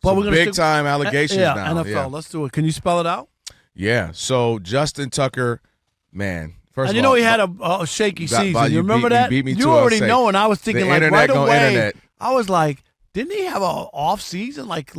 But some big-time allegations now. NFL. Yeah. Let's do it. Can you spell it out? Yeah. So Justin Tucker, man. First and of all, he had a shaky season. You remember that? You beat me you already know, and I was thinking like right away. Internet. I was like, didn't he have an off season? Like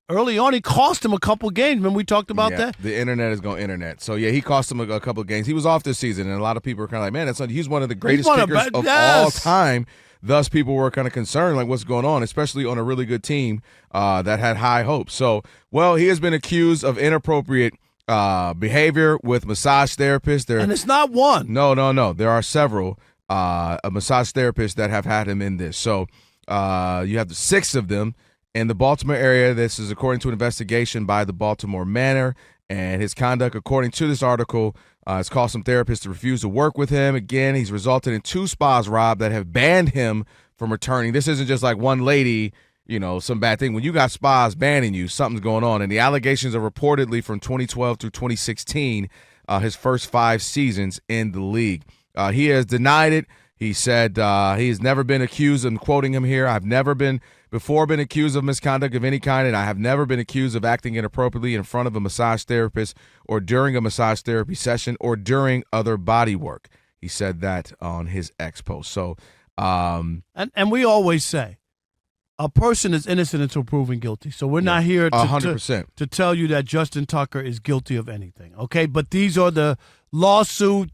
early on, he cost him a couple games. Remember we talked about that? The internet is going internet. So yeah, he cost him a couple games. He was off this season, and a lot of people were kind of like, man, he's one of the greatest kickers of all time. Thus, people were kind of concerned, like, what's going on, especially on a really good team that had high hopes. So, well, he has been accused of inappropriate behavior with massage therapists. And it's not one. No. There are several massage therapists that have had him in this. So you have 6 of them in the Baltimore area. This is according to an investigation by the Baltimore Manor. And his conduct, according to this article, has caused some therapists to refuse to work with him. Again, he's resulted in 2 spas, Rob, that have banned him from returning. This isn't just like one lady, some bad thing. When you got spas banning you, something's going on. And the allegations are reportedly from 2012 through 2016, his first 5 seasons in the league. He has denied it. He said he has never been accused, I'm quoting him here, I've never been accused of misconduct of any kind, and I have never been accused of acting inappropriately in front of a massage therapist or during a massage therapy session or during other body work. He said that on his X post. So, and we always say, a person is innocent until proven guilty. So we're not here 100%. To tell you that Justin Tucker is guilty of anything, okay? But these are the lawsuit.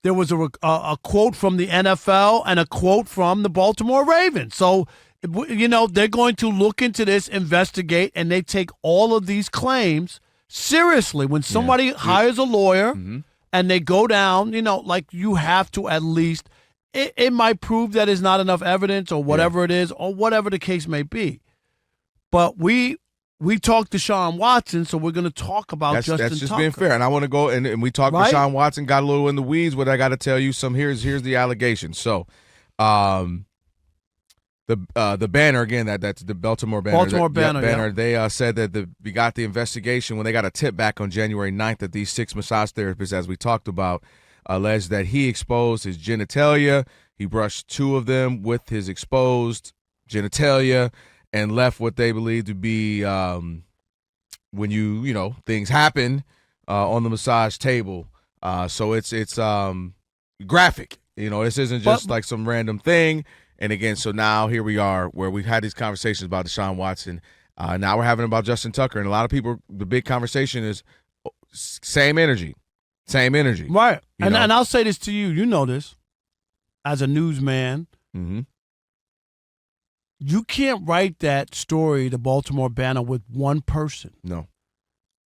There was a quote from the NFL and a quote from the Baltimore Ravens. So, they're going to look into this, investigate, and they take all of these claims seriously. When somebody hires a lawyer and they go down, you have to at least – it might prove that it's not enough evidence or whatever it is or whatever the case may be. But we talked to Deshaun Watson, so we're going to talk about Justin Tucker. That's just being fair. And I want to go and we talked to Deshaun Watson, got a little in the weeds, but I got to tell you here's the allegation. So the banner, again, that's the Baltimore Banner. Banner. They said that we got the investigation when they got a tip back on January 9th that these 6 massage therapists, as we talked about, alleged that he exposed his genitalia. He brushed 2 of them with his exposed genitalia and left what they believe to be when things happen on the massage table. So it's graphic. This isn't just like some random thing. And again, so now here we are where we've had these conversations about Deshaun Watson. Now we're having about Justin Tucker. And a lot of people, the big conversation is same energy. Right. And I'll say this to you. You know this. As a newsman, you can't write that story, the Baltimore Banner, with one person. No.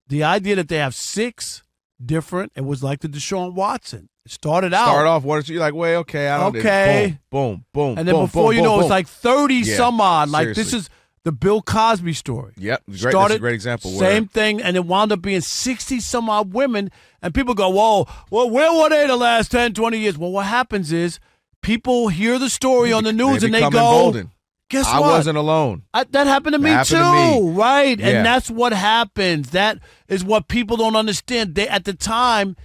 The idea that they have 6 different, it was like the Deshaun Watson. It started off, what is you like, well, okay, I don't know. Boom. And then before it's like 30 some odd. Like seriously. This is the Bill Cosby story. Yep. That's a great example. Same thing, and it wound up being 60 some odd women, and people go, whoa, well, where were they the last 10, 20 years? Well, what happens is people hear the story on the news and they go, emboldened. Guess what? I wasn't alone. That happened to me too, right? Yeah. And that's what happens. That is what people don't understand. At the time,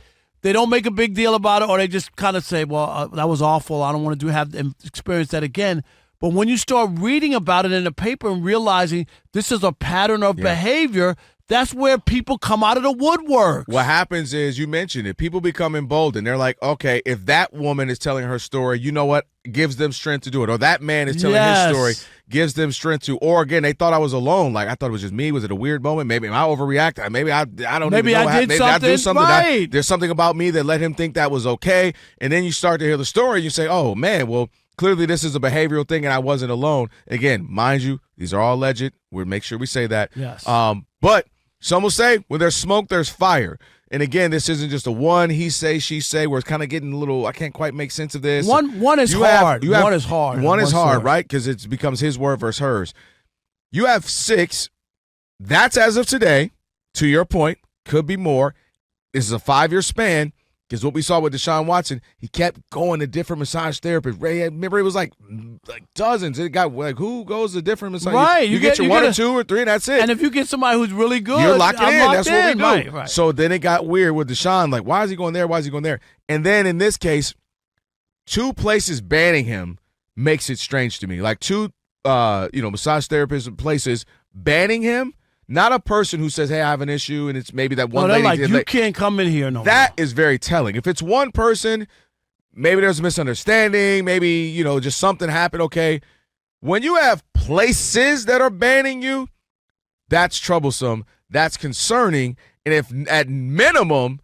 they don't make a big deal about it, or they just kind of say, well, that was awful. I don't want to have experience that again. But when you start reading about it in the paper and realizing this is a pattern of behavior, that's where people come out of the woodwork. What happens is, you mentioned it, people become emboldened. They're like, okay, if that woman is telling her story, you know what? Gives them strength to do it. Or that man is telling his story, gives them strength to. Or again, they thought I was alone. Like, I thought it was just me. Was it a weird moment? Maybe I overreacted. Maybe I don't maybe even know. I do something. Right. There's something about me that let him think that was okay. And then you start to hear the story. You say, oh, man, well, clearly this is a behavioral thing and I wasn't alone. Again, mind you, these are all alleged. We'll make sure we say that. Yes. But some will say, when there's smoke, there's fire. And again, this isn't just a one he say, she say, where it's kind of getting a little, I can't quite make sense of this. One is hard. One is hard. One is hard, right? Because it becomes his word versus hers. You have 6. That's as of today, to your point, could be more. This is a 5-year span. Because what we saw with Deshaun Watson, he kept going to different massage therapists. Remember, it was like dozens. It got like, who goes to different massage? Right. You get your 1 or 2 or 3, and that's it. And if you get somebody who's really good, you're locked in. That's what we do. Right. So then it got weird with Deshaun. Like, why is he going there? Why is he going there? And then in this case, 2 places banning him makes it strange to me. Like 2, massage therapists and places banning him, not a person who says, hey, I have an issue, and it's maybe that one they're lady. like, you can't come in here no more. That is very telling. If it's one person, maybe there's a misunderstanding, maybe, just something happened, okay. When you have places that are banning you, that's troublesome. That's concerning. And if at minimum,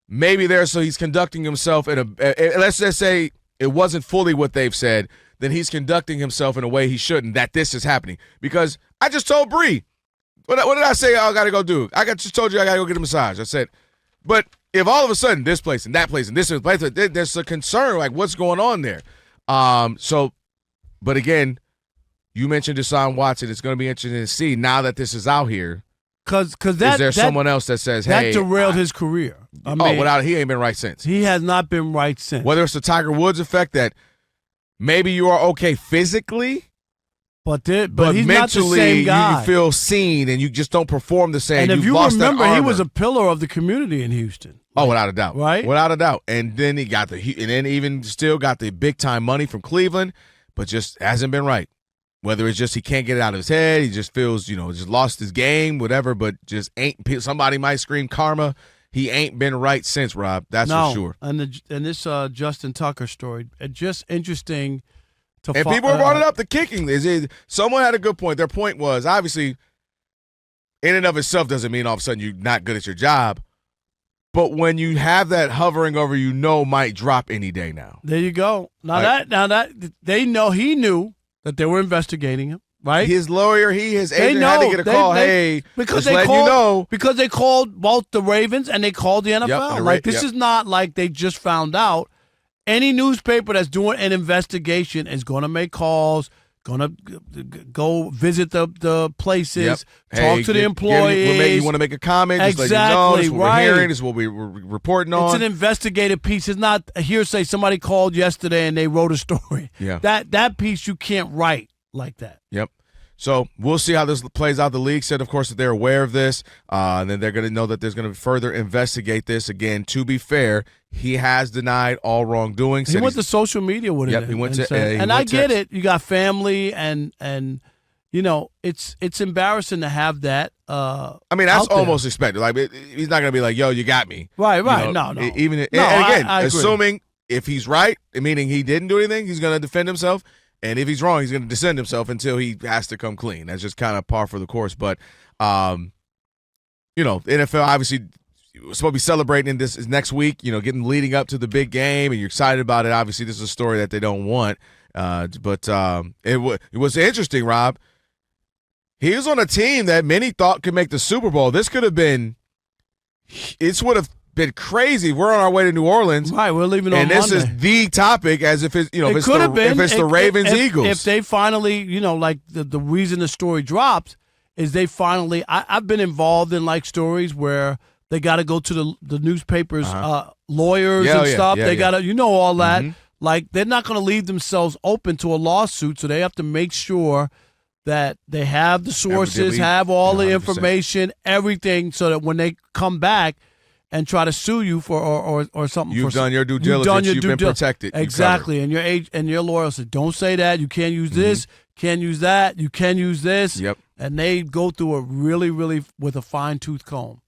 maybe he's conducting himself in let's just say it wasn't fully what they've said, then he's conducting himself in a way he shouldn't, that this is happening. Because I just told Bree, what did I say I got to go do? Just told you I got to go get a massage. I said, but if all of a sudden this place and that place and this place, there's a concern, like what's going on there? But again, you mentioned Deshaun Watson. It's going to be interesting to see now that this is out here. Because is there someone else that says, hey, that derailed his career? He ain't been right since. He has not been right since. Whether it's the Tiger Woods effect that maybe you are okay physically, but he's mentally not the same guy. You feel seen and you just don't perform the same. And if You've you lost remember, that he armor. was a pillar of the community in Houston. Without a doubt, right? Without a doubt. And then he got even still got the big time money from Cleveland, but just hasn't been right. Whether it's just he can't get it out of his head, he just feels, just lost his game, whatever, but just ain't. Somebody might scream karma. He ain't been right since, Rob. That's for sure. And this Justin Tucker story, just interesting to and people brought it up, the kicking. Someone had a good point. Their point was, obviously, in and of itself doesn't mean all of a sudden you're not good at your job. But when you have that hovering over might drop any day now. There you go. Now that they know he knew that they were investigating him, right? His lawyer, his agent had to get a call. Because they called both the Ravens and they called the NFL. This is not like they just found out. Any newspaper that's doing an investigation is going to make calls, going to go visit the places, talk to the employees. You want to make a comment? Exactly, just let you know, this is what we're hearing, this is what we're reporting on. It's an investigative piece. It's not a hearsay. Somebody called yesterday and they wrote a story. Yeah. That piece you can't write like that. Yep. So we'll see how this plays out. The league said, of course, that they're aware of this, and then they're going to know that there's going to further investigate this. Again, to be fair, he has denied all wrongdoing. He went to social media with it. Yep, he went to. And I get it. You got family, and it's embarrassing to have that. That's almost expected. Like he's not going to be like, "Yo, you got me." Right. No. Even and again, assuming if he's right, meaning he didn't do anything, he's going to defend himself. And if he's wrong, he's going to defend himself until he has to come clean. That's just kind of par for the course. But, the NFL obviously was supposed to be celebrating this next week, getting leading up to the big game, and you're excited about it. Obviously, this is a story that they don't want. But it was interesting, Rob. He was on a team that many thought could make the Super Bowl. This could have been – it would have been crazy. We're on our way to New Orleans. Right, we're leaving on Monday. And this is the topic as if it's, if it's the Ravens Eagles. If they finally, like the reason the story drops is they finally I've been involved in like stories where they got to go to the newspapers lawyers and stuff. They got to all that. Mm-hmm. Like they're not going to leave themselves open to a lawsuit, so they have to make sure that they have the sources, have all the information, everything, so that when they come back and try to sue you for or something. You've done your due diligence. You've been protected. Exactly. And your lawyer said, don't say that. You can't use this. Can't use that. You can use this. Yep. And they go through it really, really with a fine-tooth comb.